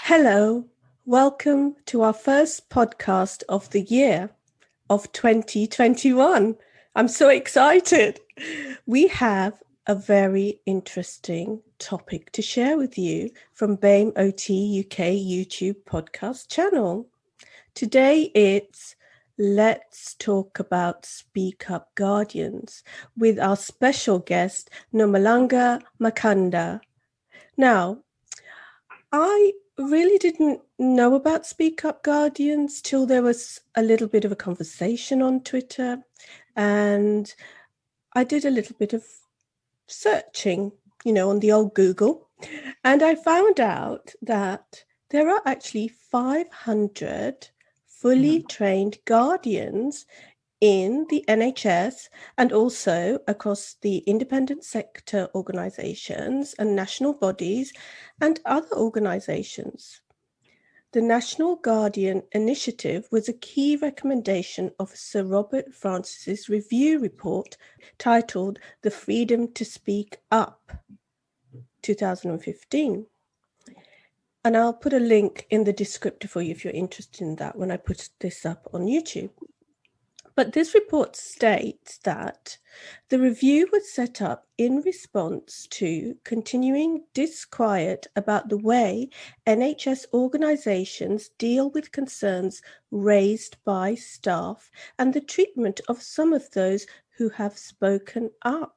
Hello, welcome to our first podcast of the year of 2021. I'm so excited. We have a very interesting topic to share with you from BAMEOTUK UK YouTube podcast channel. Today it's Let's Talk About Speak Up Guardians with our special guest, Nomalanga Makhanda. Now, I really didn't know about Speak Up Guardians till there was a little bit of a conversation on Twitter, and I did a little bit of searching, on the old Google, and I found out that there are actually 500 fully trained guardians in the NHS and also across the independent sector organisations and national bodies and other organisations. The National Guardian Initiative was a key recommendation of Sir Robert Francis's review report titled The Freedom to Speak Up, 2015. And I'll put a link in the descriptor for you if you're interested in that when I put this up on YouTube. But this report states that the review was set up in response to continuing disquiet about the way NHS organisations deal with concerns raised by staff and the treatment of some of those who have spoken up.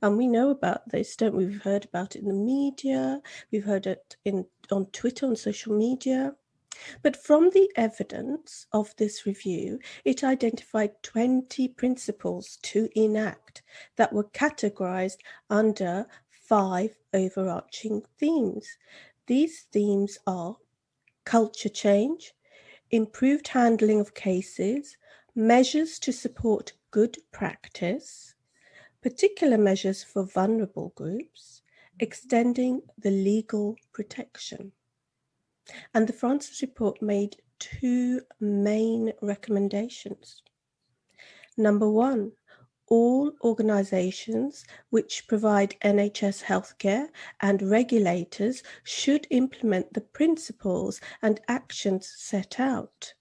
And we know about this, don't we? We've heard about it in the media, we've heard it on Twitter, on social media. But from the evidence of this review, it identified 20 principles to enact that were categorised under 5 overarching themes. These themes are culture change, improved handling of cases, measures to support good practice, particular measures for vulnerable groups, extending the legal protection. And the Francis report made 2 main recommendations. Number 1, all organisations which provide NHS healthcare and regulators should implement the principles and actions set out.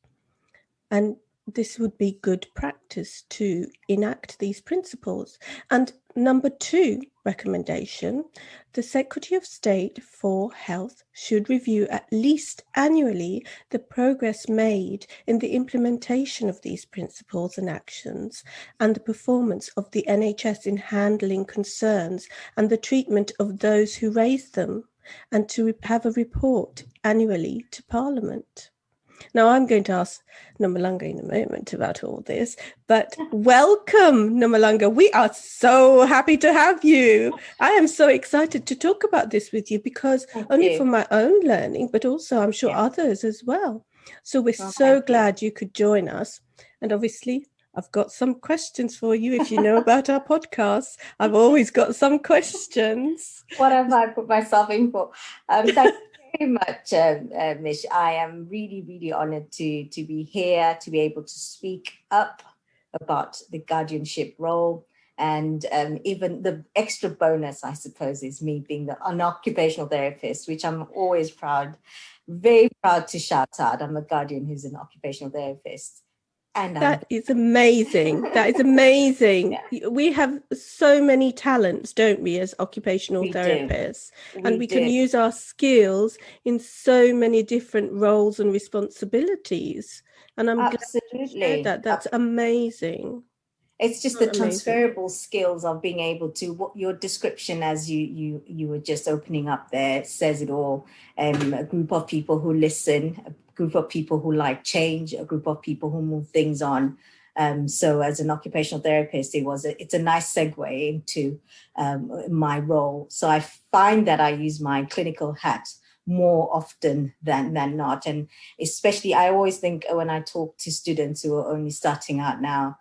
And this would be good practice to enact these principles. And number 2 recommendation, the Secretary of State for Health should review at least annually the progress made in the implementation of these principles and actions and the performance of the NHS in handling concerns and the treatment of those who raise them, and to have a report annually to Parliament. Now, I'm going to ask Nomalanga in a moment about all this, but welcome, Nomalanga. We are so happy to have you. I am so excited to talk about this with you because only for my own learning, but also I'm sure others as well. So we're so glad you could join us. And obviously, I've got some questions for you. If you know about our podcast, I've always got some questions. What have I put myself in for? Thank you very much, Mish. I am really, really honored to be here, to be able to speak up about the guardianship role. And even the extra bonus, I suppose, is me being an occupational therapist, which I'm always very proud to shout out. I'm a guardian who's an occupational therapist. And that is amazing. That is amazing. Yeah. We have so many talents, don't we, as occupational therapists? And we can use our skills in so many different roles and responsibilities. And I'm glad you shared that. That's amazing. It's just the transferable skills of being able to, what your description as you were just opening up there says it all. A group of people who listen, a group of people who like change, a group of people who move things on. So as an occupational therapist, it's a nice segue into my role. So I find that I use my clinical hat more often than not. And especially, I always think when I talk to students who are only starting out now,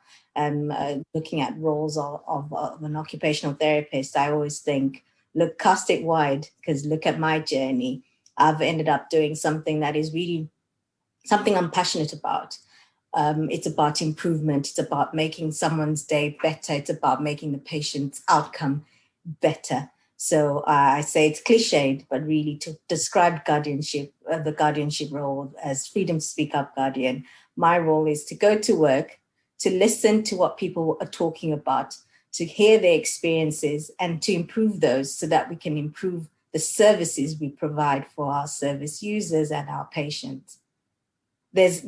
looking at roles of an occupational therapist, I always think, look, cast it wide, because look at my journey. I've ended up doing something that is really something I'm passionate about. It's about improvement. It's about making someone's day better. It's about making the patient's outcome better. So I say it's cliched, but really to describe guardianship, the guardianship role as freedom to speak up guardian, my role is to go to work, to listen to what people are talking about, to hear their experiences and to improve those so that we can improve the services we provide for our service users and our patients. There's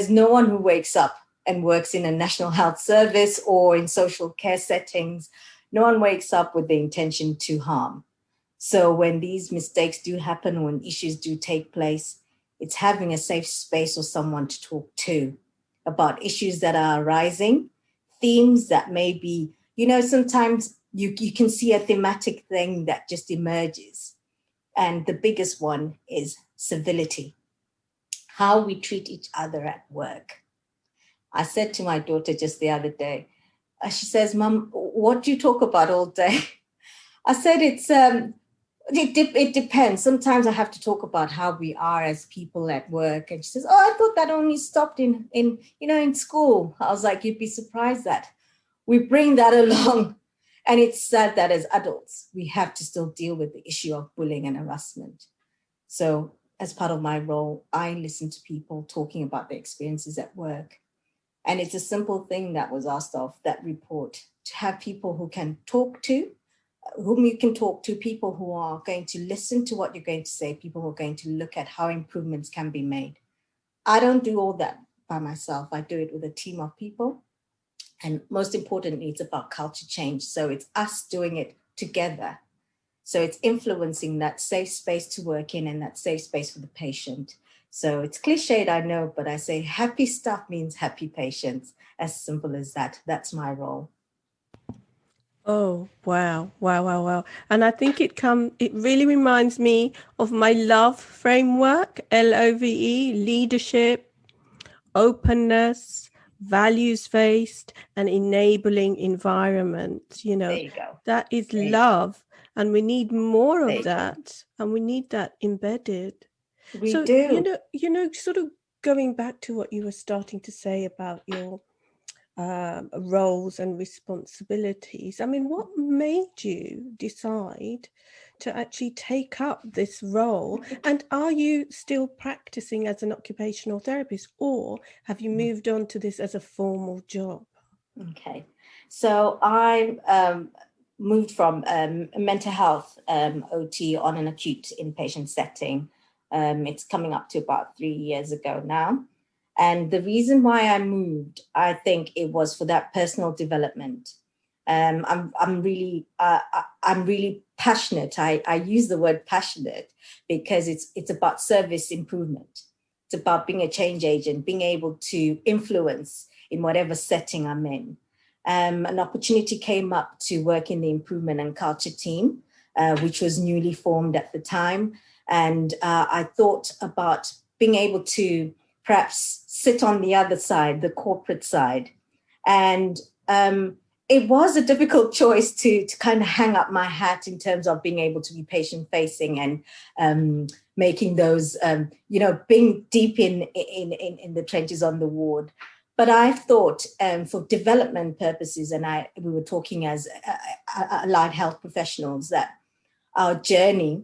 no one who wakes up and works in a national health service or in social care settings. No one wakes up with the intention to harm. So when these mistakes do happen, when issues do take place, it's having a safe space or someone to talk to about issues that are arising, themes that may be, sometimes you can see a thematic thing that just emerges. And the biggest one is civility, how we treat each other at work. I said to my daughter just the other day, she says, "Mom, what do you talk about all day?" I said, it depends. Sometimes I have to talk about how we are as people at work. And she says, "Oh, I thought that only stopped in school." I was like, "You'd be surprised that we bring that along." And it's sad that as adults, we have to still deal with the issue of bullying and harassment. So as part of my role, I listen to people talking about their experiences at work. And it's a simple thing that was asked of that report, to have people who can talk to, whom you can talk to, people who are going to listen to what you're going to say, people who are going to look at how improvements can be made. I don't do all that by myself. I do it with a team of people. And most importantly, it's about culture change. So it's us doing it together. So it's influencing that safe space to work in and that safe space for the patient. So it's cliched, I know, but I say happy staff means happy patients. As simple as that. That's my role. Oh, wow. Wow, wow, wow. And I think it really reminds me of my LOVE framework, LOVE, leadership, openness, values-based, and enabling environment. There you go. That is love. And we need more of that. And we need that embedded. We do. Sort of going back to what you were starting to say about your roles and responsibilities. I mean, what made you decide to actually take up this role? And are you still practicing as an occupational therapist, or have you moved on to this as a formal job? Okay. So I moved from mental health OT on an acute inpatient setting. It's coming up to about 3 years ago now. And the reason why I moved, I think it was for that personal development. I'm really passionate. I use the word passionate because it's about service improvement. It's about being a change agent, being able to influence in whatever setting I'm in. An opportunity came up to work in the improvement and culture team, which was newly formed at the time. And I thought about being able to perhaps sit on the other side, the corporate side. And it was a difficult choice to kind of hang up my hat in terms of being able to be patient facing and making those, being deep in the trenches on the ward. But I thought for development purposes, and we were talking as allied health professionals, that our journey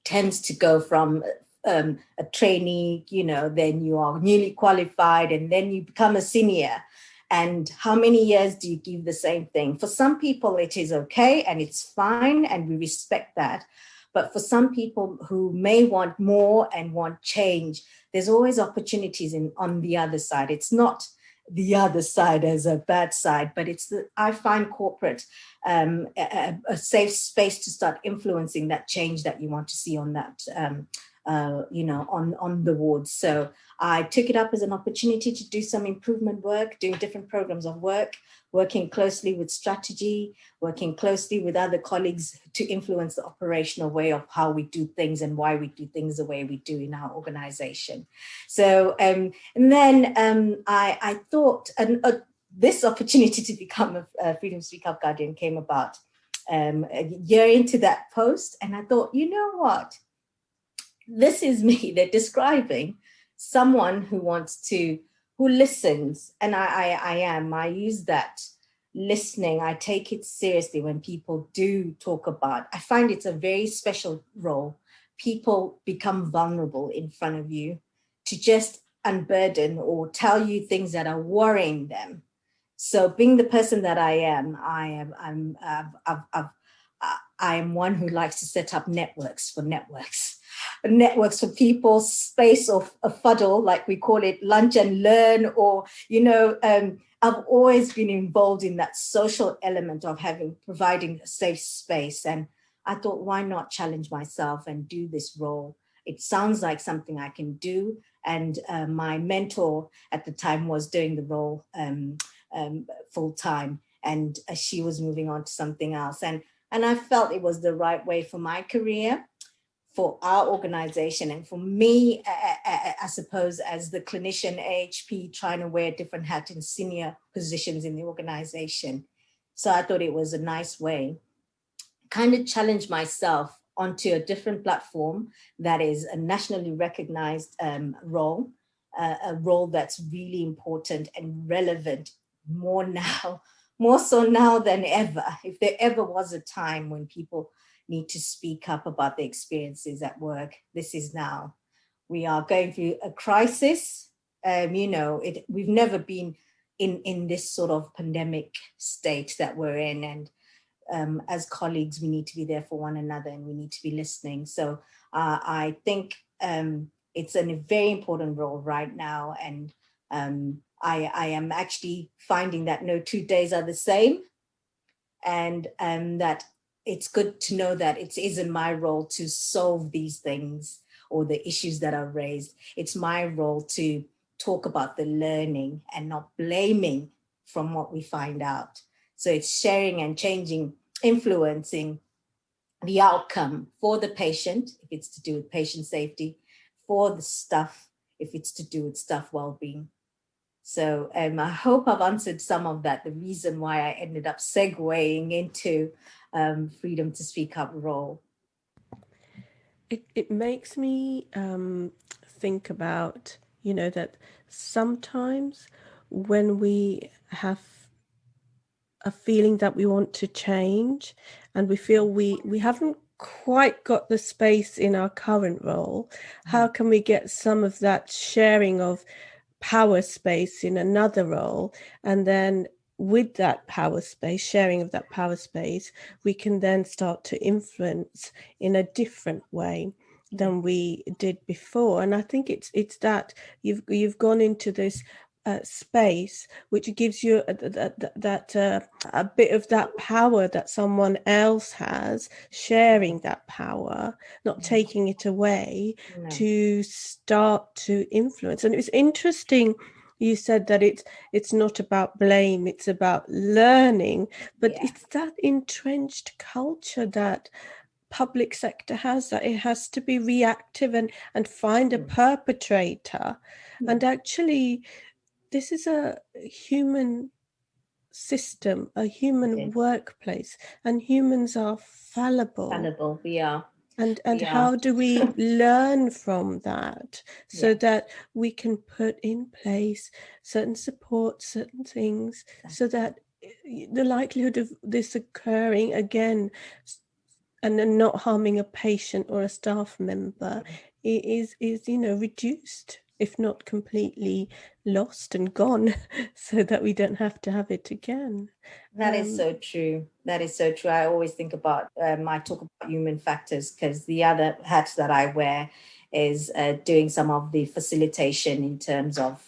tends to go from a trainee, then you are newly qualified and then you become a senior. And how many years do you give the same thing? For some people, it is okay and it's fine and we respect that. But for some people who may want more and want change, there's always opportunities on the other side. It's not the other side as a bad side, but I find corporate a safe space to start influencing that change that you want to see on that, on the wards. So I took it up as an opportunity to do some improvement work, doing different programs of work, working closely with strategy, working closely with other colleagues to influence the operational way of how we do things and why we do things the way we do in our organization. So, and then I thought this opportunity to become a Freedom to Speak Up Guardian came about a year into that post. And I thought, you know what? This is me. They're describing someone who listens. And I use that listening. I take it seriously when people do talk about, I find it's a very special role. People become vulnerable in front of you to just unburden or tell you things that are worrying them. So being the person that I am one who likes to set up networks for people, space of a fuddle, like we call it, lunch and learn, or, I've always been involved in that social element of providing a safe space. And I thought, why not challenge myself and do this role? It sounds like something I can do. And my mentor at the time was doing the role full time, and she was moving on to something else. And I felt it was the right way for my career, for our organization, and for me, I suppose, as the clinician AHP, trying to wear different hats in senior positions in the organization. So I thought it was a nice way, kind of challenge myself onto a different platform that is a nationally recognized role, a role that's really important and relevant more so now than ever. If there ever was a time when people need to speak up about their experiences at work, this is now. We are going through a crisis. We've never been in this sort of pandemic state that we're in. And as colleagues, we need to be there for one another, and we need to be listening. So I think it's a very important role right now. And I am actually finding that no 2 days are the same, and that it's good to know that it isn't my role to solve these things or the issues that are raised. It's my role to talk about the learning and not blaming from what we find out. So it's sharing and changing, influencing the outcome for the patient, if it's to do with patient safety, for the staff, if it's to do with staff well-being. So I hope I've answered some of that, the reason why I ended up segueing into freedom to speak up role. It makes me think about, that sometimes when we have a feeling that we want to change and we feel we haven't quite got the space in our current role, how can we get some of that sharing of power space in another role? And then with that power space, sharing of that power space, we can then start to influence in a different way than we did before. And I think it's that you've gone into this space which gives you a bit of that power that someone else has, sharing that power, not taking it away, to start to influence. And it's interesting you said that it's not about blame, it's about learning, but it's that entrenched culture that public sector has, that it has to be reactive and find a perpetrator. And actually this is a human system, a human workplace, and humans are fallible. We are. And how do we learn from that so that we can put in place certain support, certain things, so that the likelihood of this occurring again and not harming a patient or a staff member is reduced, if not completely lost and gone, so that we don't have to have it again. That is so true. That is so true. I always think about, I talk about human factors, because the other hat that I wear is doing some of the facilitation in terms of,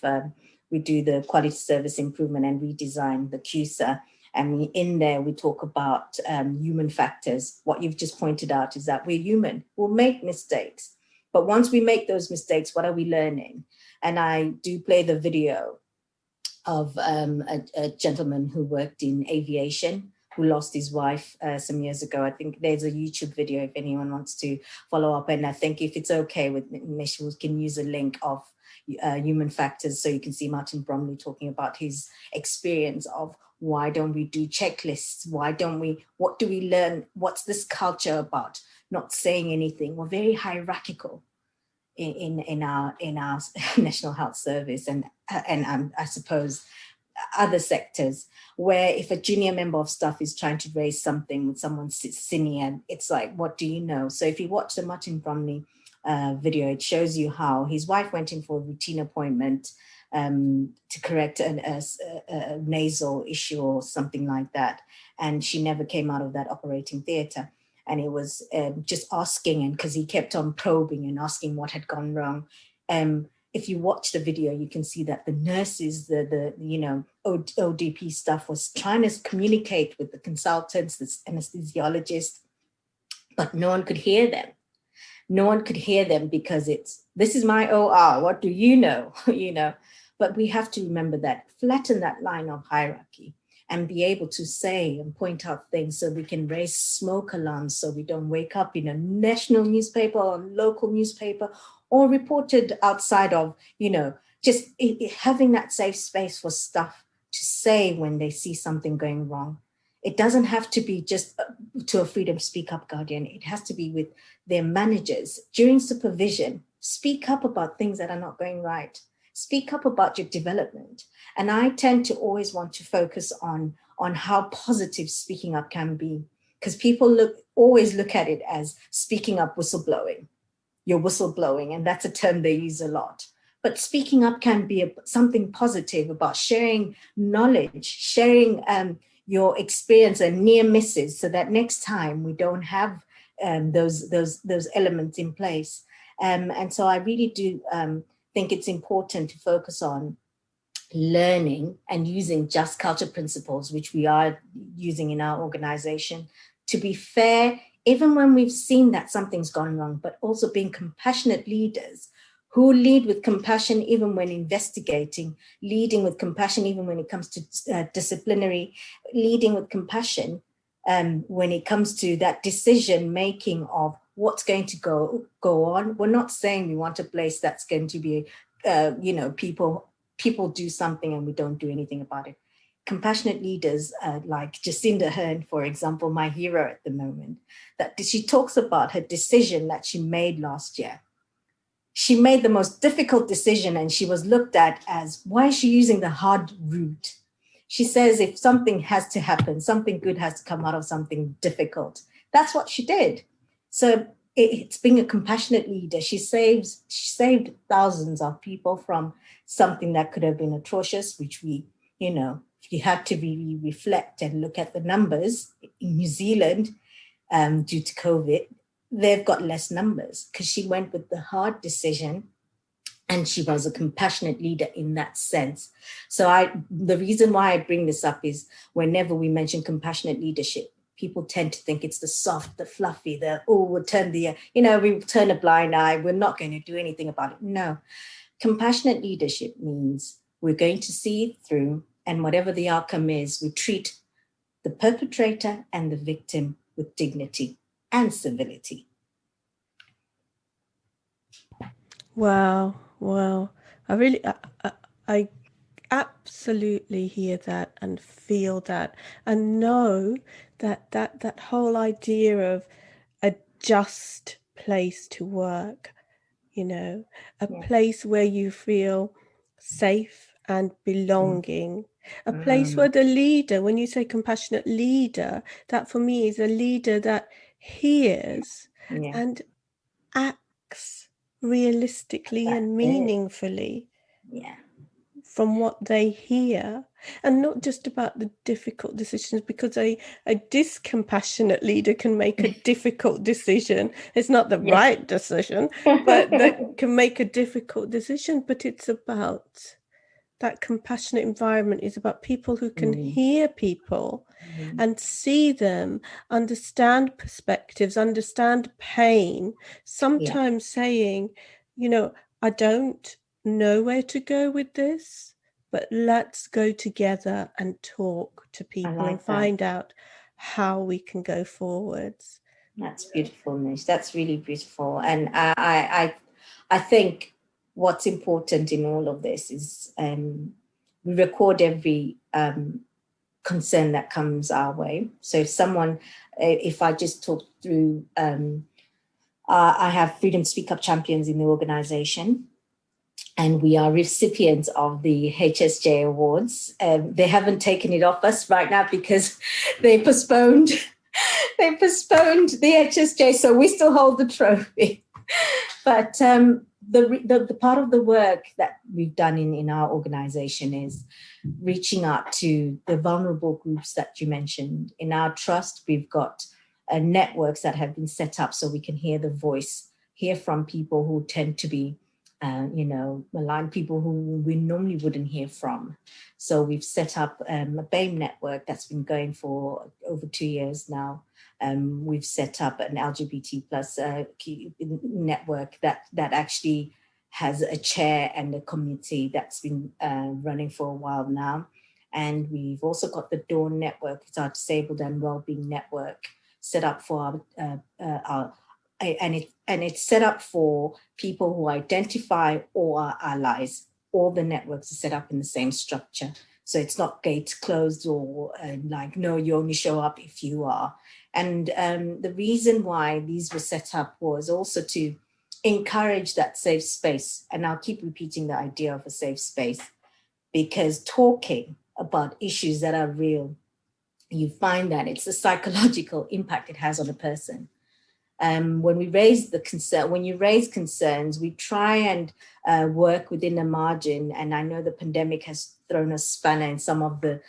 we do the quality service improvement and redesign, the QSA. And in there, we talk about human factors. What you've just pointed out is that we're human. We'll make mistakes. But once we make those mistakes, what are we learning? And I do play the video of a gentleman who worked in aviation, who lost his wife some years ago. I think there's a YouTube video if anyone wants to follow up. And I think if it's okay with Mish, we can use a link of human factors, so you can see Martin Bromley talking about his experience of why don't we do checklists? What do we learn? What's this culture about? Not saying anything. We're very hierarchical in our National Health Service, and I suppose other sectors, where if a junior member of staff is trying to raise something with someone senior, it's like, what do you know? So if you watch the Martin Bromley video, it shows you how his wife went in for a routine appointment to correct a nasal issue or something like that. And she never came out of that operating theatre. And it was just asking, and because he kept on probing and asking what had gone wrong. If you watch the video, you can see that the nurses, the ODP stuff was trying to communicate with the consultants, the anesthesiologists, but no one could hear them. No one could hear them because this is my OR, what do you know? But we have to remember that, flatten that line of hierarchy and be able to say and point out things so we can raise smoke alarms so we don't wake up in a national newspaper or local newspaper or reported outside of, just having that safe space for staff to say when they see something going wrong. It doesn't have to be just to a Freedom Speak Up Guardian. It has to be with their managers. During supervision, speak up about things that are not going right. Speak up about your development. And I tend to always want to focus on how positive speaking up can be, because people always look at it as speaking up, whistleblowing. You're whistleblowing, and that's a term they use a lot. But speaking up can be something positive about sharing knowledge, sharing your experience and near misses, so that next time we don't have those elements in place. And so I really do think it's important to focus on learning and using just culture principles, which we are using in our organization, to be fair, even when we've seen that something's gone wrong, but also being compassionate leaders who lead with compassion even when investigating, leading with compassion even when it comes to disciplinary, leading with compassion when it comes to that decision making of what's going to go on. We're not saying we want a place that's going to be, people do something and we don't do anything about it. Compassionate leaders like Jacinda Hearn, for example, my hero at the moment, that she talks about her decision that she made last year. She made the most difficult decision and she was looked at as, why is she using the hard route? She says, if something has to happen, something good has to come out of something difficult. That's what she did. So it's being a compassionate leader. She saved thousands of people from something that could have been atrocious, which we, you have to really reflect and look at the numbers. In New Zealand, due to COVID, they've got less numbers because she went with the hard decision and she was a compassionate leader in that sense. So the reason why I bring this up is whenever we mention compassionate leadership, people tend to think it's the soft, the fluffy, we'll turn we turn a blind eye, we're not going to do anything about it. No, compassionate leadership means we're going to see it through, and whatever the outcome is, we treat the perpetrator and the victim with dignity and civility. Wow. I absolutely hear that and feel that and know that whole idea of a just place to work, a place where you feel safe and belonging, a place where the leader, when you say compassionate leader, that for me is a leader that hears and acts realistically and meaningfully from what they hear, and not just about the difficult decisions, because a discompassionate leader can make a difficult decision. It's not the right decision, but that can make a difficult decision. But it's about that compassionate environment is about people who can hear people and see them, understand perspectives, understand pain, sometimes saying, I don't know where to go with this, but let's go together and talk to people and find out how we can go forwards. That's beautiful, Mish. That's really beautiful. And I think what's important in all of this is we record every concern that comes our way. So if I just talk through, I have Freedom Speak Up champions in the organization. and we are recipients of the HSJ Awards. They haven't taken it off us right now because they postponed the HSJ, so we still hold the trophy. But the part of the work that we've done in our organization is reaching out to the vulnerable groups that you mentioned. In our trust, we've got networks that have been set up so we can hear the voice, hear from people who tend to be maligned, people who we normally wouldn't hear from. So we've set up a BAME network that's been going for over 2 years now. We've set up an LGBT plus network that actually has a chair and a community that's been running for a while now. And we've also got the Dawn network, it's our disabled and wellbeing network, set up for our and it's set up for people who identify or are allies. All the networks are set up in the same structure. So it's not gates closed or no, you only show up if you are. And the reason why these were set up was also to encourage that safe space. And I'll keep repeating the idea of a safe space, because talking about issues that are real, you find that it's the psychological impact it has on a person. When we raise the concern, when you raise concerns, we try and work within a margin. And I know the pandemic has thrown a spanner in some of the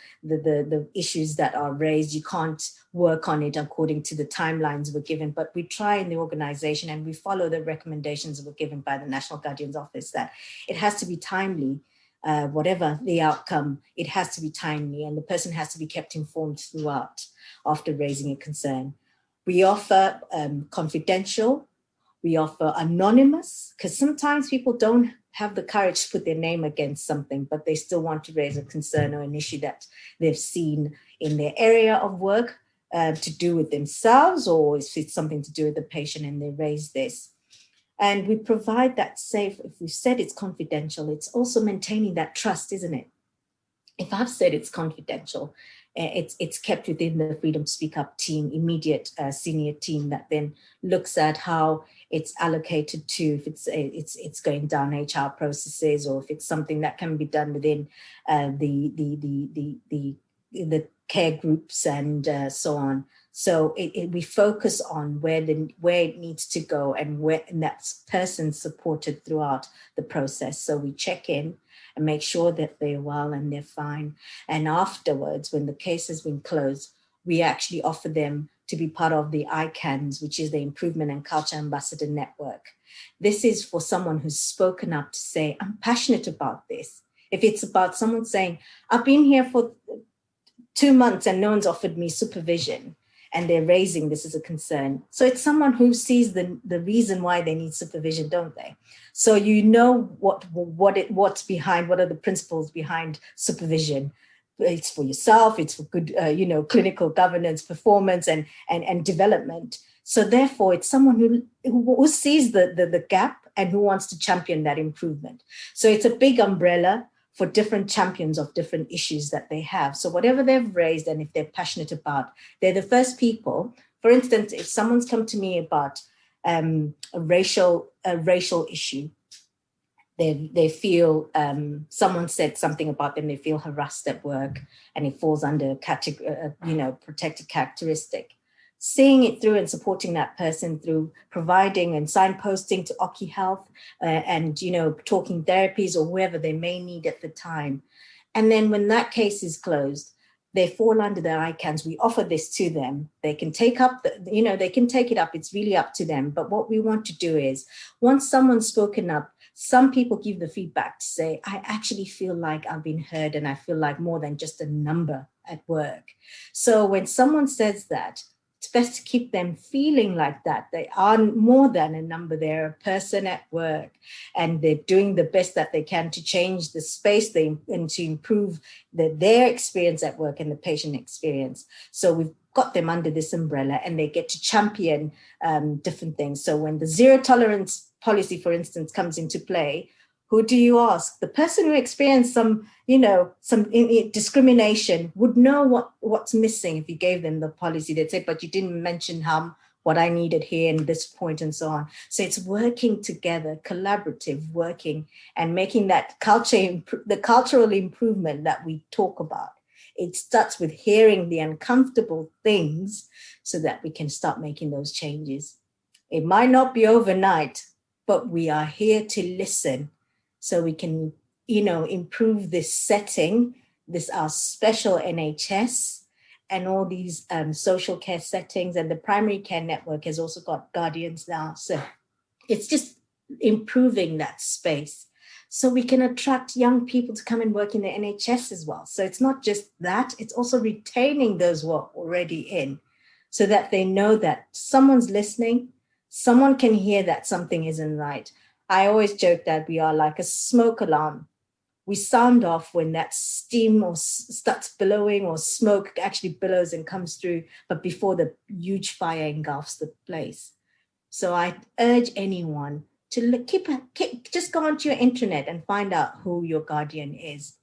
issues that are raised. You can't work on it according to the timelines we're given, but we try in the organization and we follow the recommendations that were given by the National Guardian's Office that it has to be timely. Whatever the outcome, it has to be timely, and the person has to be kept informed throughout after raising a concern. We offer confidential, we offer anonymous, because sometimes people don't have the courage to put their name against something, but they still want to raise a concern or an issue that they've seen in their area of work to do with themselves, or if it's something to do with the patient and they raise this. And we provide that safe, if we've said it's confidential, it's also maintaining that trust, isn't it? If I've said it's confidential, it's kept within the Freedom to Speak Up team, immediate senior team that then looks at how it's allocated to, if it's going down HR processes, or if it's something that can be done within the care groups and so on. So we focus on where it needs to go and that person's supported throughout the process. So we check in and make sure that they're well and they're fine. And afterwards, when the case has been closed, we actually offer them to be part of the ICANS, which is the Improvement and Culture Ambassador Network. This is for someone who's spoken up to say, I'm passionate about this. If it's about someone saying, I've been here for 2 months and no one's offered me supervision, and they're raising this as a concern. So it's someone who sees the reason why they need supervision, don't they? So you know what's behind, what are the principles behind supervision. It's for yourself, it's for good, clinical governance, performance, and development. So therefore, it's someone who sees the gap and who wants to champion that improvement. So it's a big umbrella for different champions of different issues that they have. So whatever they've raised and if they're passionate about, they're the first people. For instance, if someone's come to me about a racial issue, they feel someone said something about them, they feel harassed at work, and it falls under protected characteristic. Seeing it through and supporting that person through providing and signposting to Oki Health and talking therapies or whoever they may need at the time. And then when that case is closed, they fall under the ICANS. We offer this to them. They can take up, they can take it up. It's really up to them. But what we want to do is, once someone's spoken up, some people give the feedback to say, I actually feel like I've been heard and I feel like more than just a number at work. So when someone says that, it's best to keep them feeling like that. They are more than a number. They're a person at work, and they're doing the best that they can to change the space and to improve their experience at work and the patient experience. So we've got them under this umbrella, and they get to champion different things. So when the zero tolerance policy, for instance, comes into play, who do you ask? The person who experienced some discrimination would know what's missing if you gave them the policy. They'd say, but you didn't mention what I needed here and this point and so on. So it's working together, collaborative working, and making that the cultural improvement that we talk about. It starts with hearing the uncomfortable things so that we can start making those changes. It might not be overnight, but we are here to listen so we can, improve this setting, this our special NHS, and all these social care settings. And the primary care network has also got guardians now. So it's just improving that space so we can attract young people to come and work in the NHS as well. So it's not just that, it's also retaining those who are already in so that they know that someone's listening, someone can hear that something isn't right. I always joke that we are like a smoke alarm. We sound off when that steam or starts billowing or smoke actually billows and comes through, but before the huge fire engulfs the place. So I urge anyone to just go onto your internet and find out who your guardian is.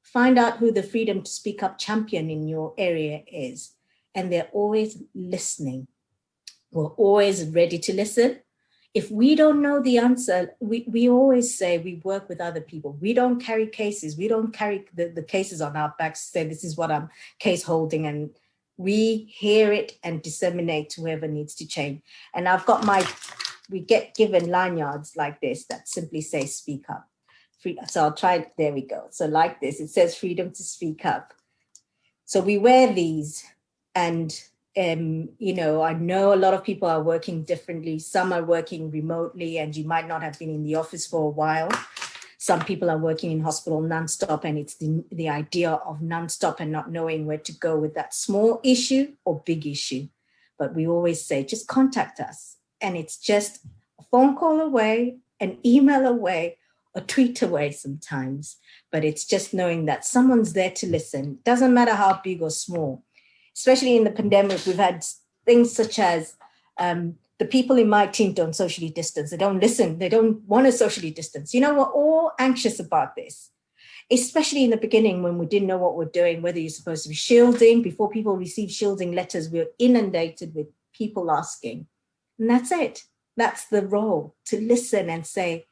Find out who the Freedom to Speak Up champion in your area is. And they're always listening. We're always ready to listen. If we don't know the answer, we always say we work with other people. We don't carry cases. We don't carry the cases on our backs, say this is what I'm case holding, and we hear it and disseminate to whoever needs to change. And I've got we get given lanyards like this that simply say speak up. So I'll try it. There we go. So like this, it says freedom to speak up. So we wear these and I know a lot of people are working differently. Some are working remotely and you might not have been in the office for a while. Some people are working in hospital nonstop, and it's the idea of nonstop and not knowing where to go with that small issue or big issue. But we always say, just contact us. And it's just a phone call away, an email away, a tweet away sometimes. But it's just knowing that someone's there to listen. Doesn't matter how big or small. Especially in the pandemic, we've had things such as the people in my team don't socially distance. They don't listen. They don't want to socially distance. We're all anxious about this, especially in the beginning when we didn't know what we're doing, whether you're supposed to be shielding. Before people receive shielding letters, we're inundated with people asking. And that's it. That's the role, to listen and say,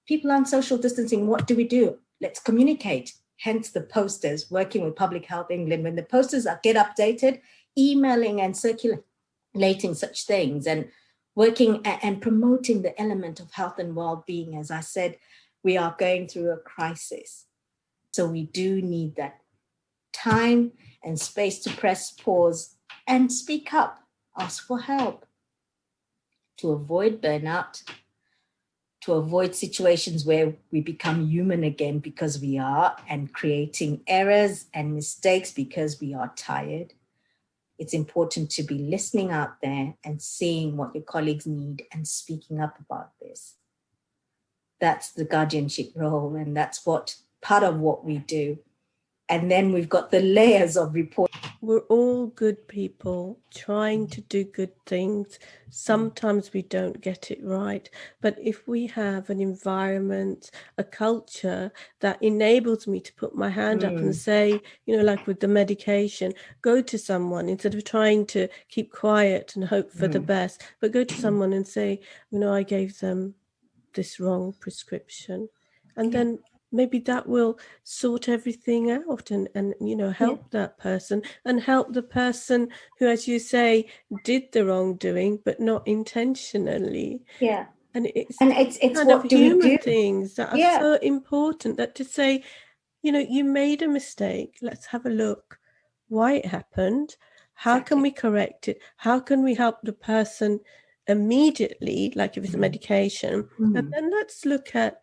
people aren't social distancing. What do we do? Let's communicate. Hence the posters, working with Public Health England. When the posters get updated, emailing and circulating such things and working and promoting the element of health and well-being. As I said, we are going through a crisis. So we do need that time and space to press pause and speak up, ask for help to avoid burnout, to avoid situations where we become human again because we are, and creating errors and mistakes because we are tired. It's important to be listening out there and seeing what your colleagues need and speaking up about this. That's the guardianship role, and that's part of what we do. And then we've got the layers of report. We're all good people trying to do good things. Sometimes we don't get it right. But if we have an environment, a culture that enables me to put my hand up and say, like with the medication, go to someone instead of trying to keep quiet and hope for the best, but go to someone and say, I gave them this wrong prescription. And then maybe that will sort everything out and help that person and help the person who, as you say, did the wrongdoing, but not intentionally. Yeah. And it's kind of human things that are so important, that to say, you made a mistake. Let's have a look why it happened. How can we correct it? How can we help the person immediately, like if it's a medication? And then let's look at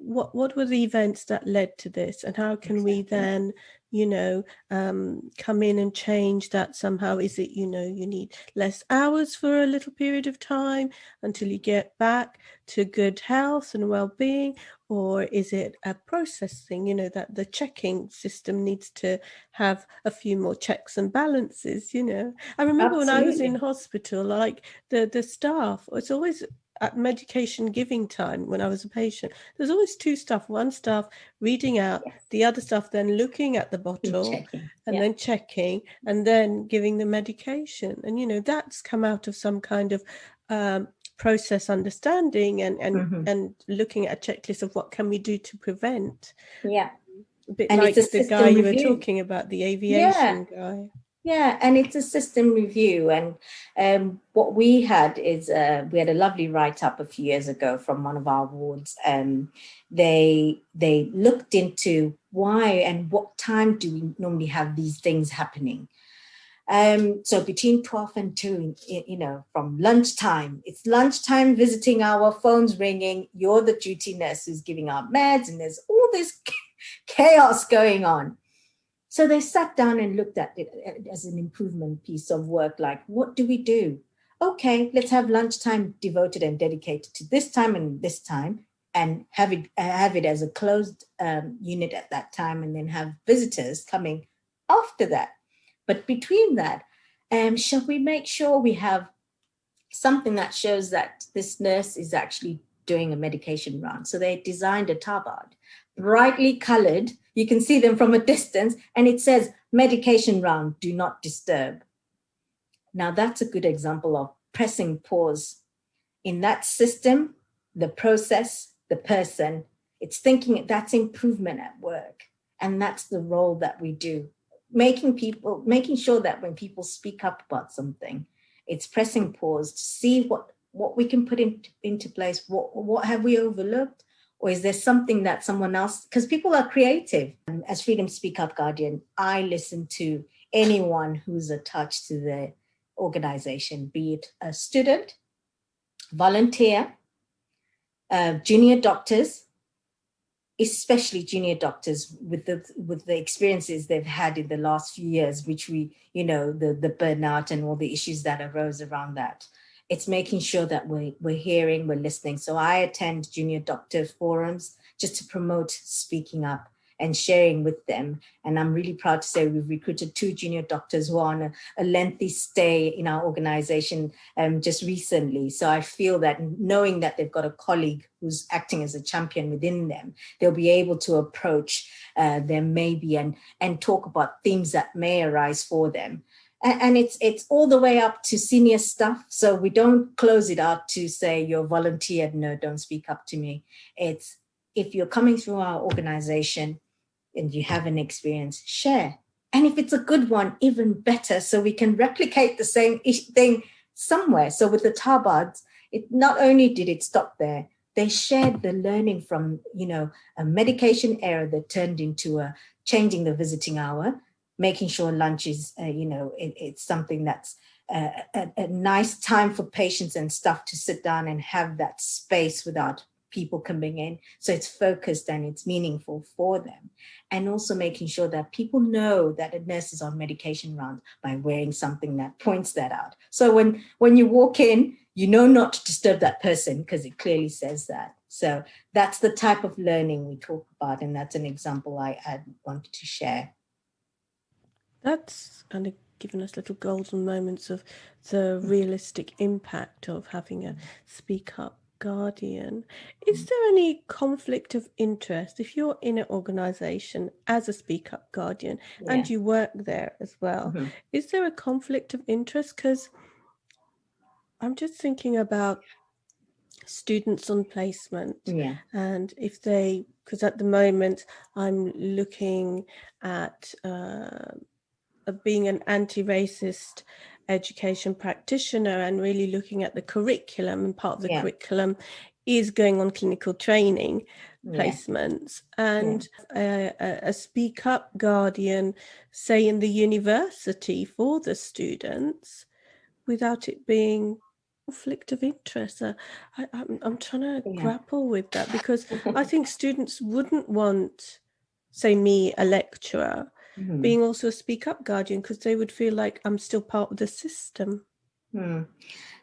what were the events that led to this, and how can we then come in and change that somehow? Is it you need less hours for a little period of time until you get back to good health and well-being, or is it a process thing, that the checking system needs to have a few more checks and balances? I remember when I was in hospital, like the staff, it's always at medication giving time when I was a patient, there's always two staff, one staff reading out, the other staff then looking at the bottle and then checking and then giving the medication. And, you know, that's come out of some kind of process understanding and looking at a checklist of what can we do to prevent. Yeah. A bit and like the guy you were talking about, the aviation guy. Yeah, and it's a system review. And what we had is we had a lovely write-up a few years ago from one of our wards. They looked into why and what time do we normally have these things happening. So between 12 and 2, you know, from lunchtime, it's lunchtime visiting hour, phones ringing, you're the duty nurse who's giving out meds, and there's all this chaos going on. So they sat down and looked at it as an improvement piece of work, like, what do we do? Okay, let's have lunchtime devoted and dedicated to this time and this time, and have it as a closed unit at that time, and then have visitors coming after that. But between that, shall we make sure we have something that shows that this nurse is actually doing a medication round? So they designed a tabard, brightly colored. You can see them from a distance, and it says medication round, do not disturb. Now that's a good example of pressing pause in that system, the process, the person. It's thinking that's improvement at work. And that's the role that we do. Making sure that when people speak up about something, it's pressing pause to see what we can put into place. What have we overlooked? Or is there something that someone else, because people are creative. As Freedom Speak Up Guardian, I listen to anyone who's attached to the organization, be it a student, volunteer, junior doctors, especially junior doctors with the experiences they've had in the last few years, which we, you know, the burnout and all the issues that arose around that. It's making sure that we're hearing, we're listening. So I attend junior doctor forums just to promote speaking up and sharing with them. And I'm really proud to say we've recruited 2 junior doctors who are on a lengthy stay in our organization just recently. So I feel that knowing that they've got a colleague who's acting as a champion within them, they'll be able to approach them maybe and talk about themes that may arise for them. And it's all the way up to senior staff. So we don't close it out to say you're volunteered, no, don't speak up to me. It's if you're coming through our organization and you have an experience, share. And if it's a good one, even better, so we can replicate the same thing somewhere. So with the Tabards, it not only did it stop there, they shared the learning from, you know, a medication error that turned into a changing the visiting hour, making sure lunch is, it's something that's a nice time for patients and staff to sit down and have that space without people coming in. So it's focused and it's meaningful for them. And also making sure that people know that a nurse is on medication round by wearing something that points that out. So when you walk in, you know not to disturb that person because it clearly says that. So that's the type of learning we talk about. And that's an example I wanted to share. That's kind of given us little golden moments of the realistic impact of having a speak up guardian. Is there any conflict of interest if you're in an organization as a speak up guardian and you work there as well? Is there a conflict of interest? Because I'm just thinking about students on placement and if they, because at the moment I'm looking at being an anti-racist education practitioner and really looking at the curriculum, and part of the curriculum is going on clinical training placements and a speak up guardian, say in the university for the students, without it being conflict of interest. I'm trying to grapple with that because I think students wouldn't want, say me, a lecturer, being also a speak up guardian, because they would feel like I'm still part of the system.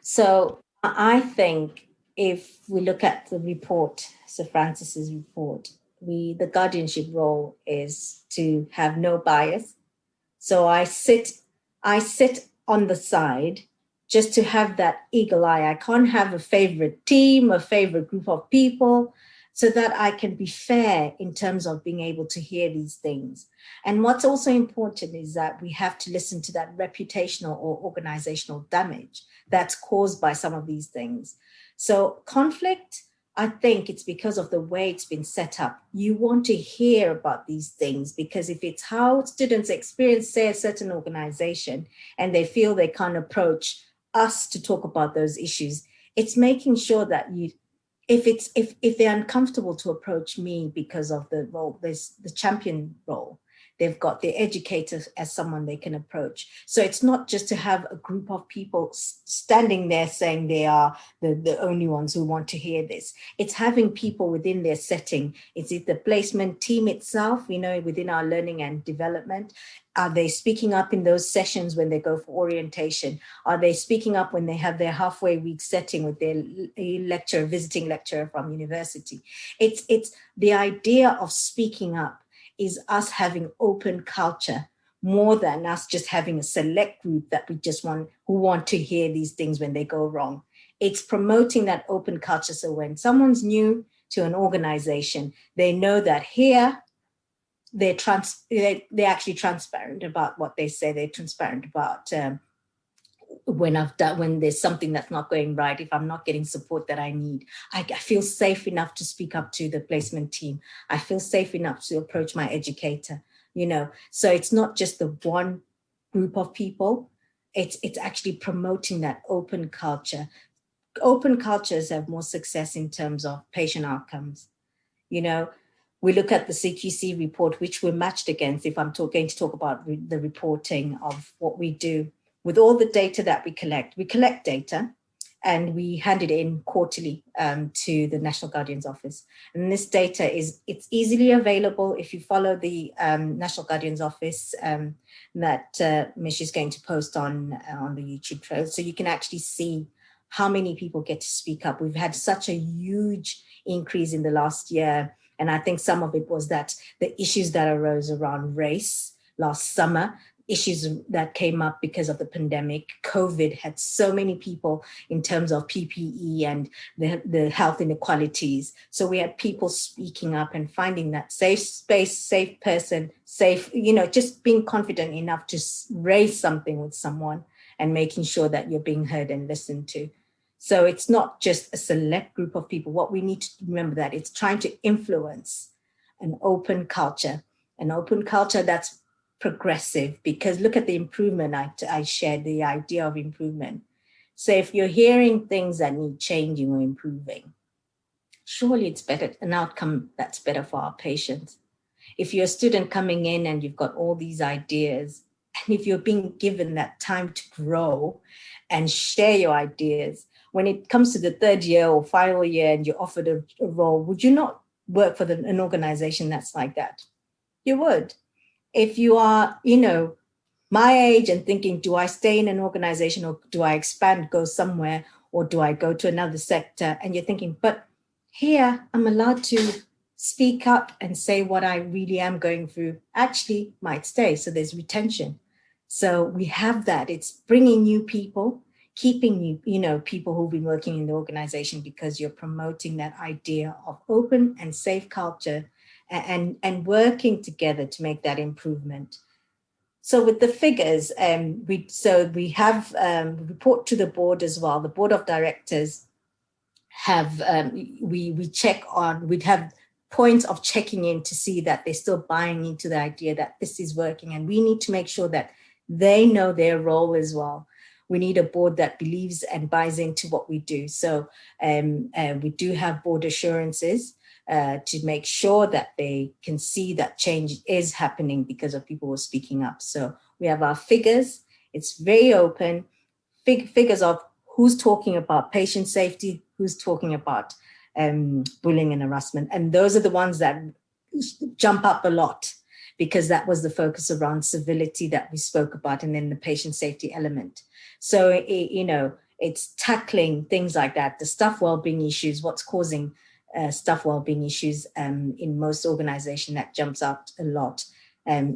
So I think if we look at the report, Sir Francis's report, the guardianship role is to have no bias. So I sit on the side just to have that eagle eye. I can't have a favorite team, a favorite group of people, so that I can be fair in terms of being able to hear these things. And what's also important is that we have to listen to that reputational or organizational damage that's caused by some of these things. So conflict, I think it's because of the way it's been set up. You want to hear about these things because if it's how students experience, say, a certain organization and they feel they can't approach us to talk about those issues, it's making sure that if they're uncomfortable to approach me because of the role, there's the champion role. They've got the educator as someone they can approach. So it's not just to have a group of people standing there saying they are the only ones who want to hear this. It's having people within their setting. Is it the placement team itself, within our learning and development? Are they speaking up in those sessions when they go for orientation? Are they speaking up when they have their halfway week setting with their visiting lecturer from university? It's the idea of speaking up is us having open culture more than us just having a select group that who want to hear these things when they go wrong. It's promoting that open culture. So when someone's new to an organization, they know that here they're actually transparent about what they say. They're transparent about when there's something that's not going right, if I'm not getting support that I need, I feel safe enough to speak up to the placement team. I feel safe enough to approach my educator, So it's not just the one group of people. It's actually promoting that open culture. Open cultures have more success in terms of patient outcomes. We look at the CQC report, which we're matched against if I'm going to talk about the reporting of what we do. With all the data that we collect data and we hand it in quarterly to the National Guardian's Office. And this data it's easily available if you follow the National Guardian's Office that Mish is going to post on the YouTube trail. So you can actually see how many people get to speak up. We've had such a huge increase in the last year. And I think some of it was that the issues that arose around race last summer, issues that came up because of the pandemic. COVID had so many people in terms of PPE and the health inequalities. So we had people speaking up and finding that safe space, safe person, safe, just being confident enough to raise something with someone and making sure that you're being heard and listened to. So it's not just a select group of people. What we need to remember that it's trying to influence an open culture that's progressive, because look at the improvement I shared, the idea of improvement. So if you're hearing things that need changing or improving, surely it's better, an outcome that's better for our patients. If you're a student coming in and you've got all these ideas, and if you're being given that time to grow and share your ideas, when it comes to the third year or final year and you're offered a role, would you not work for an organization that's like that? You would. If you are, my age and thinking, do I stay in an organization or do I expand, go somewhere, or do I go to another sector? And you're thinking, but here I'm allowed to speak up and say what I really am going through, actually might stay. So there's retention. So we have that. It's bringing new people, keeping you, people who've been working in the organization, because you're promoting that idea of open and safe culture and working together to make that improvement. So with the figures, we have report to the board as well. The board of directors have we'd have points of checking in to see that they're still buying into the idea that this is working, and we need to make sure that they know their role as well. We need a board that believes and buys into what we do. So we do have board assurances to make sure that they can see that change is happening because of people who are speaking up. So we have our figures. It's very open. Figures of who's talking about patient safety, who's talking about bullying and harassment. And those are the ones that jump up a lot, because that was the focus around civility that we spoke about, and then the patient safety element. So, it's tackling things like that, the staff wellbeing issues, what's causing staff wellbeing issues in most organizations that jumps out a lot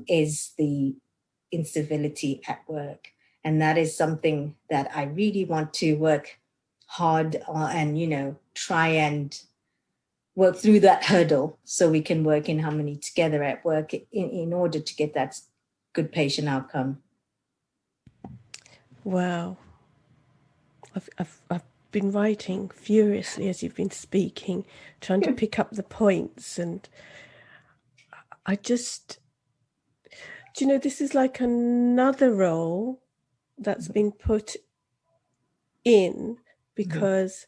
is the incivility at work. And that is something that I really want to work hard on and, try and work through that hurdle so we can work in harmony together at work in order to get that good patient outcome. Wow. I've been writing furiously as you've been speaking, trying to pick up the points, and I just, this is like another role that's been put in because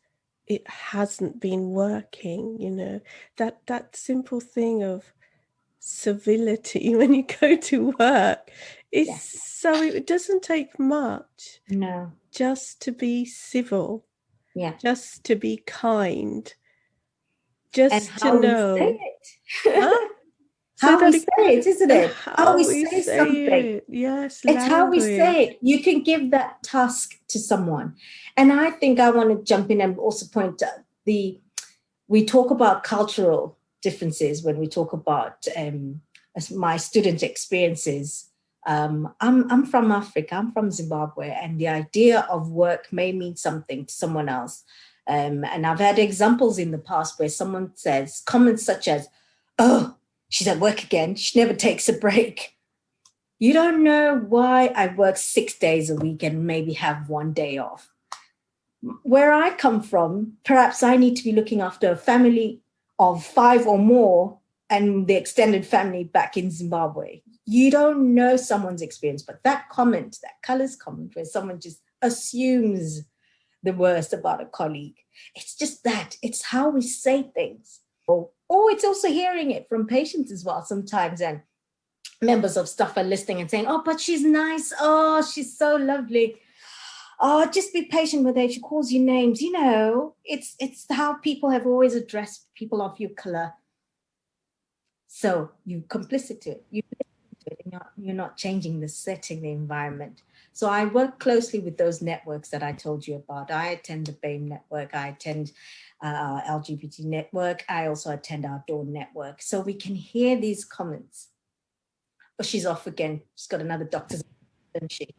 it hasn't been working, that simple thing of civility when you go to work is so, it doesn't take much. No. Just to be civil. Yeah. Just to be kind. Just and to know. We say it. Huh? How we say it, isn't it? How we say something. It. Yes, it's language. how we say it. You can give that task to someone. And I think I want to jump in and also point out we talk about cultural differences when we talk about my student experiences. I'm from Africa, I'm from Zimbabwe, and the idea of work may mean something to someone else. And I've had examples in the past where someone says comments such as, "Oh, she's at work again. She never takes a break." You don't know why I work 6 days a week and maybe have 1 day off. Where I come from, perhaps I need to be looking after a family of 5 or more and the extended family back in Zimbabwe. You don't know someone's experience, but that comment, that colours comment, where someone just assumes the worst about a colleague, it's just that. It's how we say things. Or it's also hearing it from patients as well sometimes, and members of staff are listening and saying, "Oh, but she's nice. Oh, she's so lovely. Oh, just be patient with her. She calls you names." It's how people have always addressed people of your color. So you complicit to it. You're not changing the setting, the environment. So I work closely with those networks that I told you about. I attend the BAME network. I attend our LGBT network. I also attend our DAWN network. So we can hear these comments. "Oh, she's off again. She's got another doctor's, doesn't she?"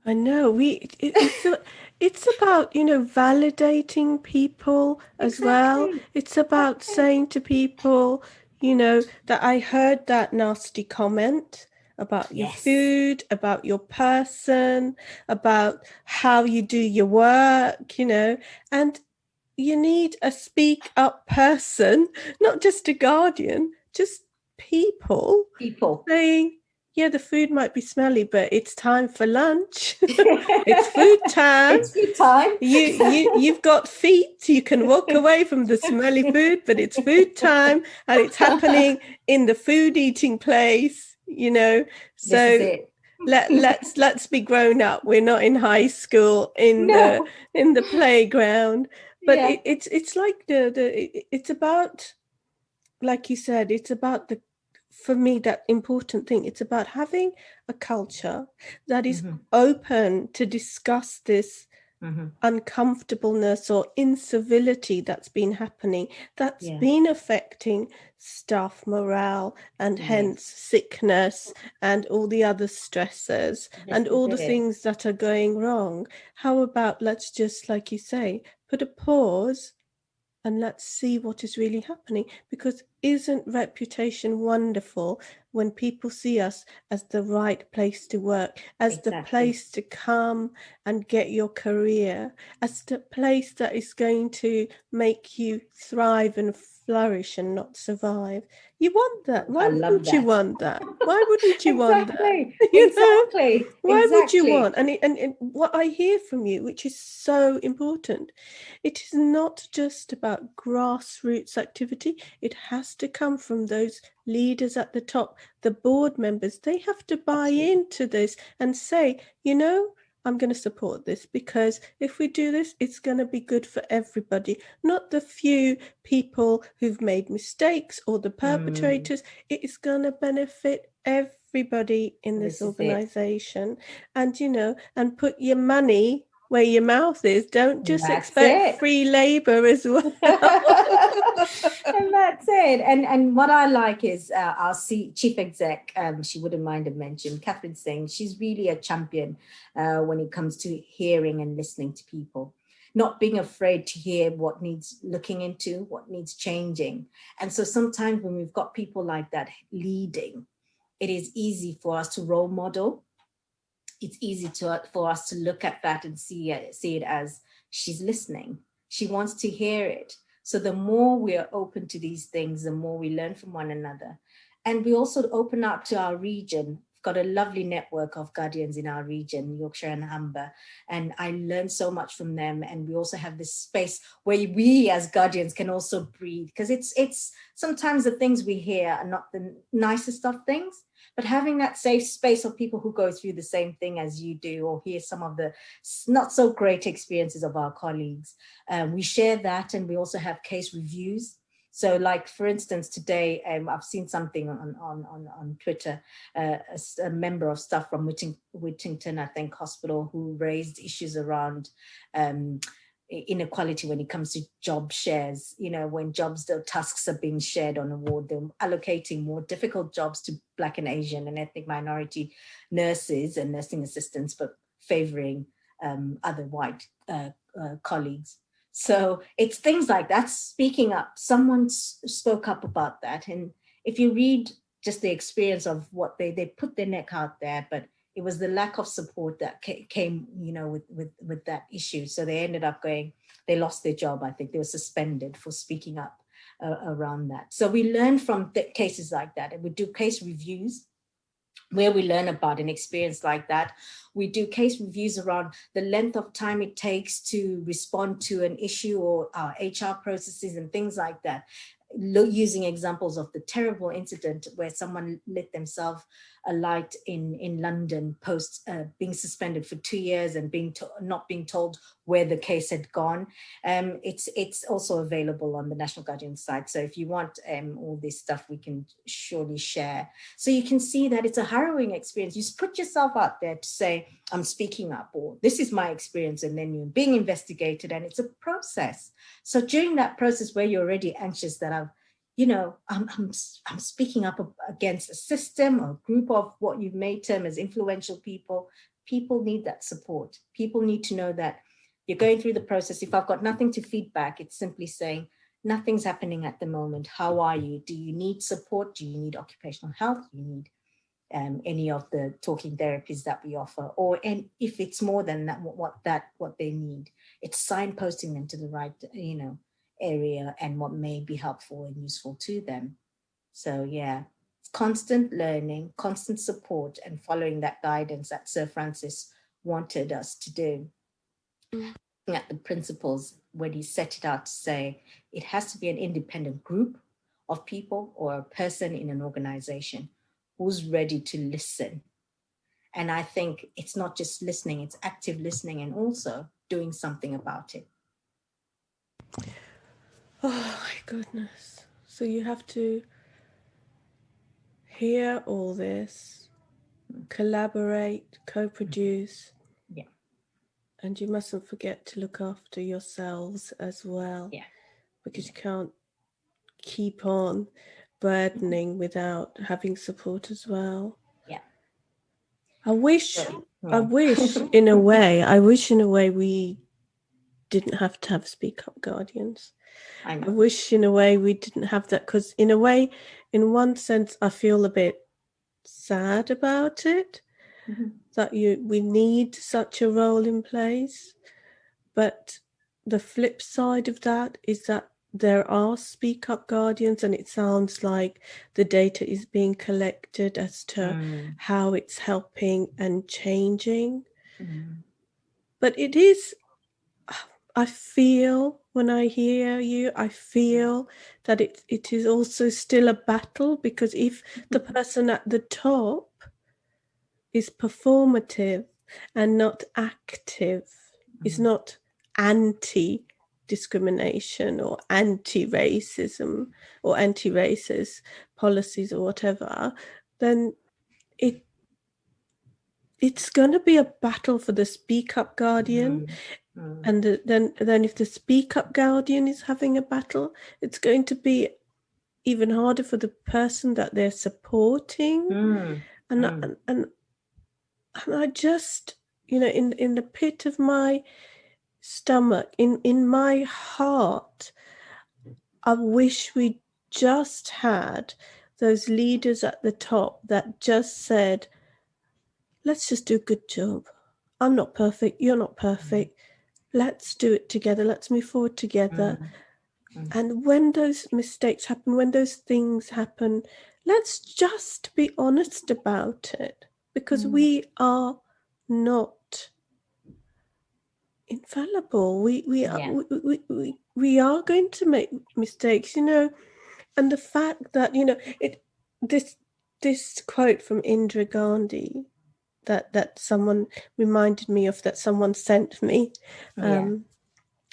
I know. It's about, validating people as well. It's about saying to people, that I heard that nasty comment about your food, about your person, about how you do your work, and you need a speak up person, not just a guardian, just people saying, "Yeah, the food might be smelly, but it's time for lunch. It's food time. It's food time. You've got feet. You can walk away from the smelly food, but it's food time, and it's happening in the food eating place." So let's be grown up. We're not in high school in the playground. But it's like it's about, like you said, it's about for me, that important thing. It's about having a culture that is open to discuss this uncomfortableness or incivility that's been happening, that's been affecting staff morale and hence sickness and all the other stressors and all the things that are going wrong. How about let's just, like you say, put a pause and let's see what is really happening? Because isn't reputation wonderful when people see us as the right place to work, as the place to come and get your career, as the place that is going to make you thrive and flourish and not survive? You want that. Why wouldn't you want that? Why wouldn't you want that? Exactly. Why would you want? And what I hear from you, which is so important, it is not just about grassroots activity. It has to come from those leaders at the top, the board members. They have to buy into this and say, I'm going to support this, because if we do this, it's going to be good for everybody, not the few people who've made mistakes or the perpetrators. It is going to benefit everybody in this organization. And, and put your money where your mouth is. Don't just expect free labor as well. And that's it. And what I like is our chief exec, she wouldn't mind to mention, Catherine Singh. She's really a champion when it comes to hearing and listening to people, not being afraid to hear what needs looking into, what needs changing. And so sometimes when we've got people like that leading, it is easy for us to role model. It's easy for us to look at that and see it as she's listening. She wants to hear it. So the more we are open to these things, the more we learn from one another. And we also open up to our region. We've got a lovely network of guardians in our region, Yorkshire and Humber, and I learned so much from them. And we also have this space where we as guardians can also breathe, because it's sometimes the things we hear are not the nicest of things, but having that safe space of people who go through the same thing as you do, or hear some of the not so great experiences of our colleagues. We share that, and we also have case reviews. So like, for instance, today, I've seen something on Twitter, a member of staff from Whittington, I think, hospital, who raised issues around inequality when it comes to job shares. You know, when the tasks are being shared on a ward, they're allocating more difficult jobs to Black and Asian and ethnic minority nurses and nursing assistants, but favoring other white colleagues. So it's things like that, speaking up. Someone spoke up about that. And if you read just the experience of what they put their neck out there, but it was the lack of support that came, you know, with that issue. So they ended up they lost their job. I think they were suspended for speaking up around that. So we learn from cases like that, and we do case reviews where we learn about an experience like that. We do case reviews around the length of time it takes to respond to an issue, or our HR processes and things like that, using examples of the terrible incident where someone lit themselves alight in London post being suspended for 2 years and not being told where the case had gone. It's also available on the National Guardian site. So if you want all this stuff, we can surely share. So you can see that it's a harrowing experience. You put yourself out there to say, I'm speaking up, or this is my experience, and then you're being investigated, and it's a process. So during that process where you're already anxious that I'm speaking up against a system or a group of what you may term as influential people. People need that support. People need to know that you're going through the process. If I've got nothing to feed back, it's simply saying, nothing's happening at the moment. How are you? Do you need support? Do you need occupational health? Do you need any of the talking therapies that we offer? And if it's more than that, what they need, it's signposting them to the right, area and what may be helpful and useful to them. So yeah, it's constant learning, constant support, and following that guidance that Sir Francis wanted us to do. Looking at the principles when he set it out to say it has to be an independent group of people or a person in an organization who's ready to listen. And I think it's not just listening, it's active listening and also doing something about it. Oh my goodness. So you have to hear all this, collaborate, co-produce. Yeah. And you mustn't forget to look after yourselves as well. Yeah. Because you can't keep on burdening without having support as well. Yeah. I wish in a way we didn't have to have speak up guardians. I wish in a way we didn't have that, because in a way, in one sense, I feel a bit sad about it, that we need such a role in place. But the flip side of that is that there are speak up guardians, and it sounds like the data is being collected as to how it's helping and changing. But it is, I feel when I hear you, I feel that it is also still a battle, because if the person at the top is performative and not active, is not anti-discrimination or anti-racism or anti-racist policies or whatever, then it's going to be a battle for the speak up guardian. And then if the speak up guardian is having a battle, it's going to be even harder for the person that they're supporting. And I just, in the pit of my stomach, in my heart, I wish we just had those leaders at the top that just said, let's just do a good job. I'm not perfect. You're not perfect. Let's do it together. Let's move forward together. And when those mistakes happen, when those things happen, let's just be honest about it, because we are not infallible. We are going to make mistakes, and the fact that this quote from Indira Gandhi that someone reminded me of, that someone sent me, and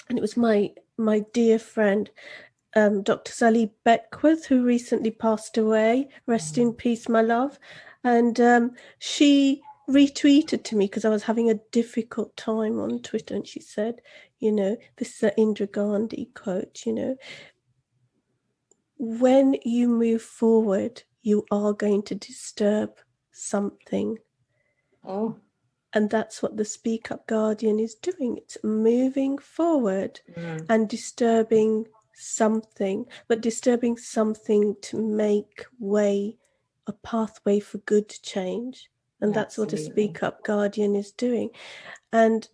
it was my dear friend, Dr. Sally Beckwith, who recently passed away. Rest in peace, my love. And she retweeted to me because I was having a difficult time on Twitter, and she said, this is an Indira Gandhi quote, when you move forward, you are going to disturb something. And that's what the Speak Up Guardian is doing. It's moving forward and disturbing something, but disturbing something to make way, a pathway for good change. And that's what a Speak Up Guardian is doing. And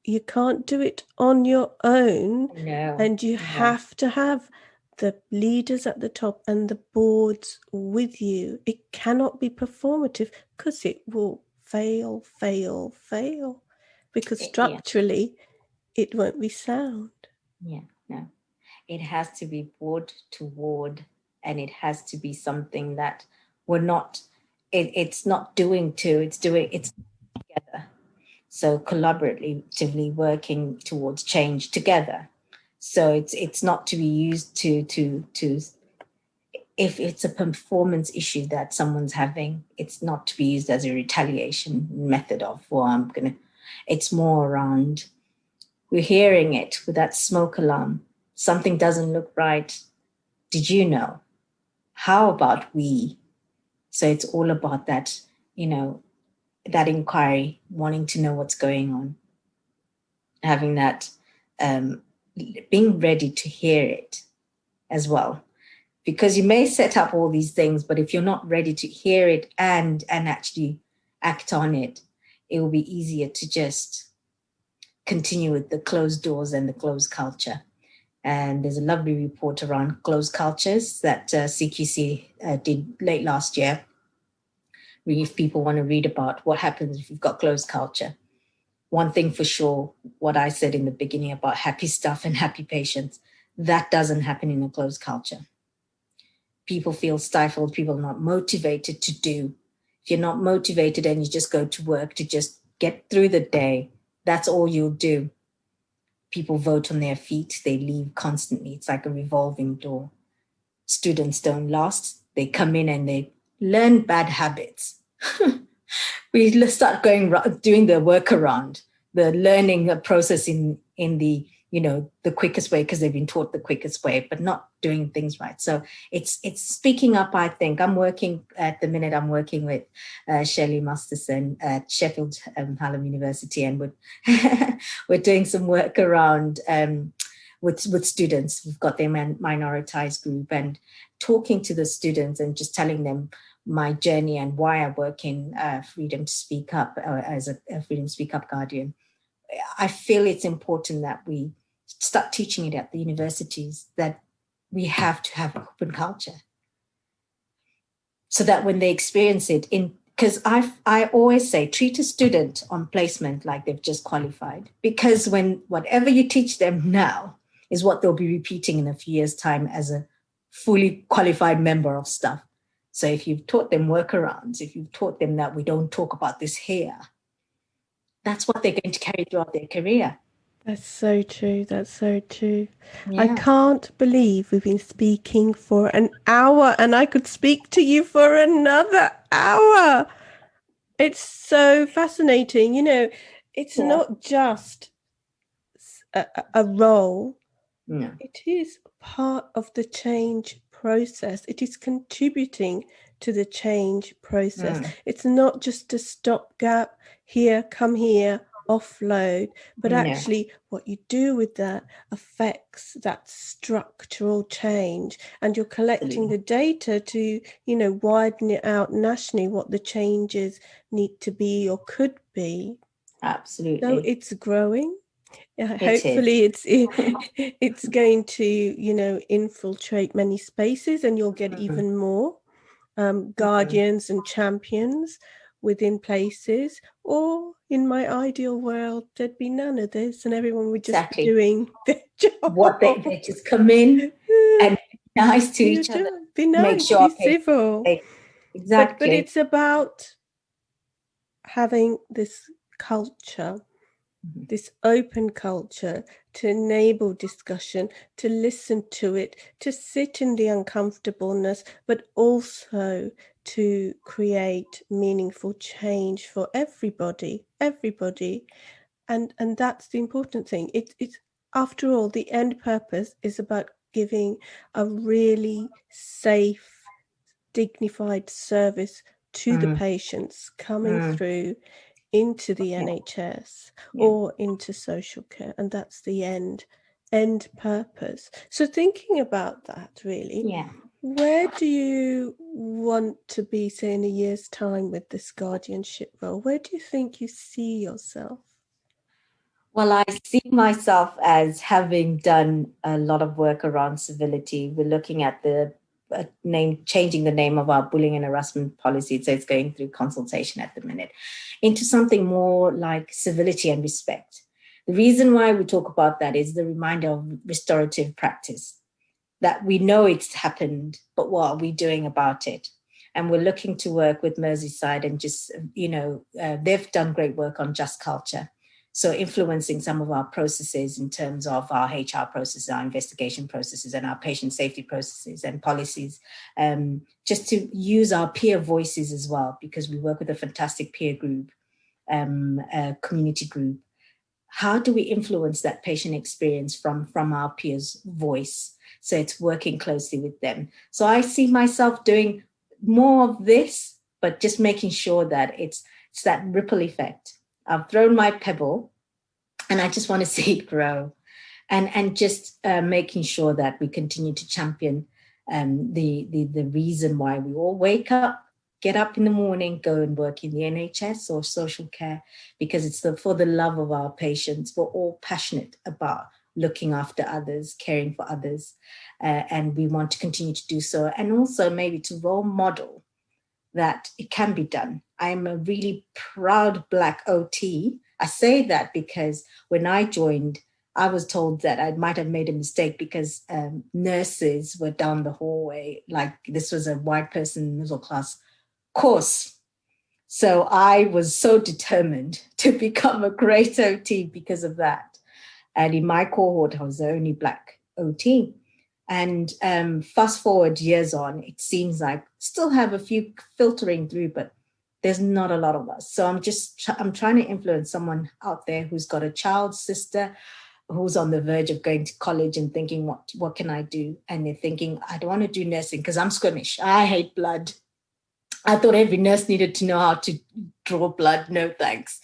you can't do it on your own. And you have to have the leaders at the top and the boards with you. It cannot be performative, because it will fail, because structurally it won't be sound. No, it has to be board to ward, and it has to be something that we're not, it's not doing it's together. So collaboratively working towards change together. So it's not to be used to if it's a performance issue that someone's having, it's not to be used as a retaliation method of, it's more around, we're hearing it with that smoke alarm. Something doesn't look right. Did you know? How about we? So it's all about that, that inquiry, wanting to know what's going on, having that, being ready to hear it as well. Because you may set up all these things, but if you're not ready to hear it and actually act on it, it will be easier to just continue with the closed doors and the closed culture. And there's a lovely report around closed cultures that CQC did late last year. If people want to read about what happens if you've got closed culture. One thing for sure, what I said in the beginning about happy stuff and happy patients, that doesn't happen in a closed culture. People feel stifled, people are not motivated to do. If you're not motivated and you just go to work to just get through the day, that's all you'll do. People vote on their feet, they leave constantly. It's like a revolving door. Students don't last. They come in and they learn bad habits. We start doing the workaround, the learning process in the, the quickest way, because they've been taught the quickest way, but not doing things right. So it's speaking up, I think. I'm working with Shelley Masterson at Sheffield Hallam University, and we're doing some work around with students. We've got their minoritized group, and talking to the students and just telling them my journey and why I work in Freedom to Speak Up as a Freedom to Speak Up Guardian. I feel it's important that we start teaching it at the universities, that we have to have an open culture, so that when they experience it, because I always say, treat a student on placement like they've just qualified, because when whatever you teach them now is what they'll be repeating in a few years' time as a fully qualified member of staff. So if you've taught them workarounds, if you've taught them that we don't talk about this here, that's what they're going to carry throughout their career. That's so true. That's so true. Yeah. I can't believe we've been speaking for an hour, and I could speak to you for another hour. It's so fascinating. It's not just a role. No. It is part of the change process. It is contributing to the change process. It's not just a stopgap, here, come here, offload, but actually what you do with that affects that structural change, and you're collecting the data to, widen it out nationally, what the changes need to be or could be. Absolutely. So it's growing. Hopefully it's going to, infiltrate many spaces, and you'll get even more guardians and champions within places. Or in my ideal world, there'd be none of this, and everyone would just be doing their job. They just come in and be nice to each other. Be nice, be civil. Exactly. But it's about having this culture, this open culture, to enable discussion, to listen to it, to sit in the uncomfortableness, but also to create meaningful change for everybody. And that's the important thing. It's after all, the end purpose is about giving a really safe, dignified service to the patients coming through into the NHS or into social care, and that's the end purpose. So thinking about that, really, where do you want to be, say, in a year's time with this guardianship role? Where do you think you see yourself? Well, I see myself as having done a lot of work around civility. We're looking at the changing the name of our bullying and harassment policy, so it's going through consultation at the minute, into something more like civility and respect. The reason why we talk about that is the reminder of restorative practice, that we know it's happened, but what are we doing about it? And we're looking to work with Merseyside and just, they've done great work on just culture. So influencing some of our processes in terms of our HR processes, our investigation processes, and our patient safety processes and policies, just to use our peer voices as well, because we work with a fantastic peer group, community group. How do we influence that patient experience from our peers' voice? So it's working closely with them. So I see myself doing more of this, but just making sure that it's that ripple effect. I've thrown my pebble and I just want to see it grow, and just making sure that we continue to champion the reason why we all wake up, get up in the morning, go and work in the NHS or social care, because it's for the love of our patients. We're all passionate about looking after others, caring for others, and we want to continue to do so, and also maybe to role model that it can be done. I'm a really proud Black OT. I say that because when I joined, I was told that I might have made a mistake because nurses were down the hallway, like this was a white person, middle class course. So I was so determined to become a great OT because of that. And in my cohort, I was the only Black OT. And fast forward years on, it seems like still have a few filtering through, but there's not a lot of us. So I'm trying to influence someone out there who's got a child, sister, who's on the verge of going to college and thinking, what can I do? And they're thinking, I don't want to do nursing because I'm squeamish. I hate blood. I thought every nurse needed to know how to draw blood. No, thanks.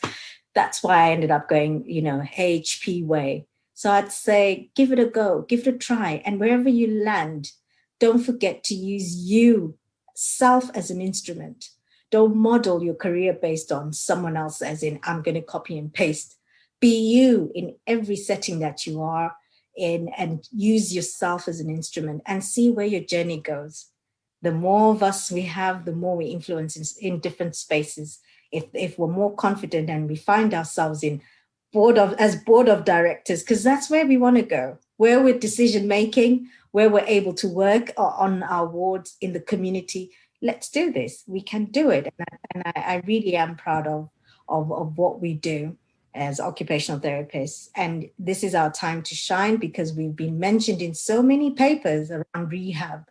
That's why I ended up going, AHP way. So I'd say, give it a go, give it a try. And wherever you land, don't forget to use you, self, as an instrument. Don't model your career based on someone else, as in, I'm going to copy and paste. Be you in every setting that you are in, and use yourself as an instrument and see where your journey goes. The more of us we have, the more we influence in different spaces. If we're more confident and we find ourselves in board of directors, because that's where we want to go, where we're decision making, where we're able to work on our wards in the community. Let's do this. We can do it. And I really am proud of what we do as occupational therapists. And this is our time to shine, because we've been mentioned in so many papers around rehab.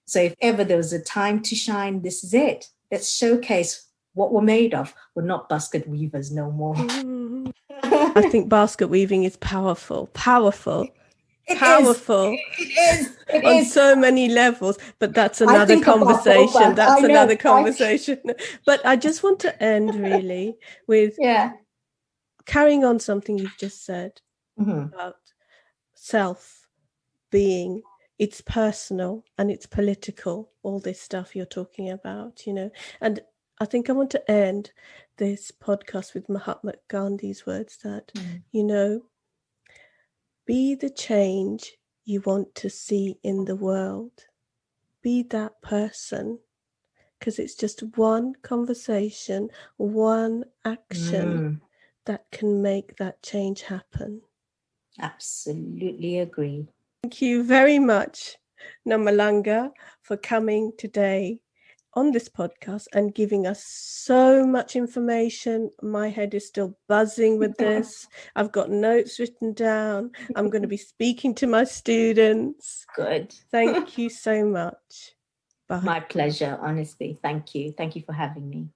So if ever there was a time to shine, this is it. Let's showcase what we're made of. We're not basket weavers no more. I think basket weaving is powerful. powerful. It on is. so many levels, but that's another conversation. That's another conversation. But I just want to end really with carrying on something you've just said about self being, it's personal and it's political, all this stuff you're talking about, you know. And I think I want to end this podcast with Mahatma Gandhi's words that, you know, be the change you want to see in the world. Be that person, because it's just one conversation, one action that can make that change happen. Absolutely agree. Thank you very much, Nomalanga, for coming today on this podcast and giving us so much information. My head is still buzzing with this. I've got notes written down. I'm going to be speaking to my students. Good. Thank you so much. Bye. My pleasure, honestly. Thank you. Thank you for having me.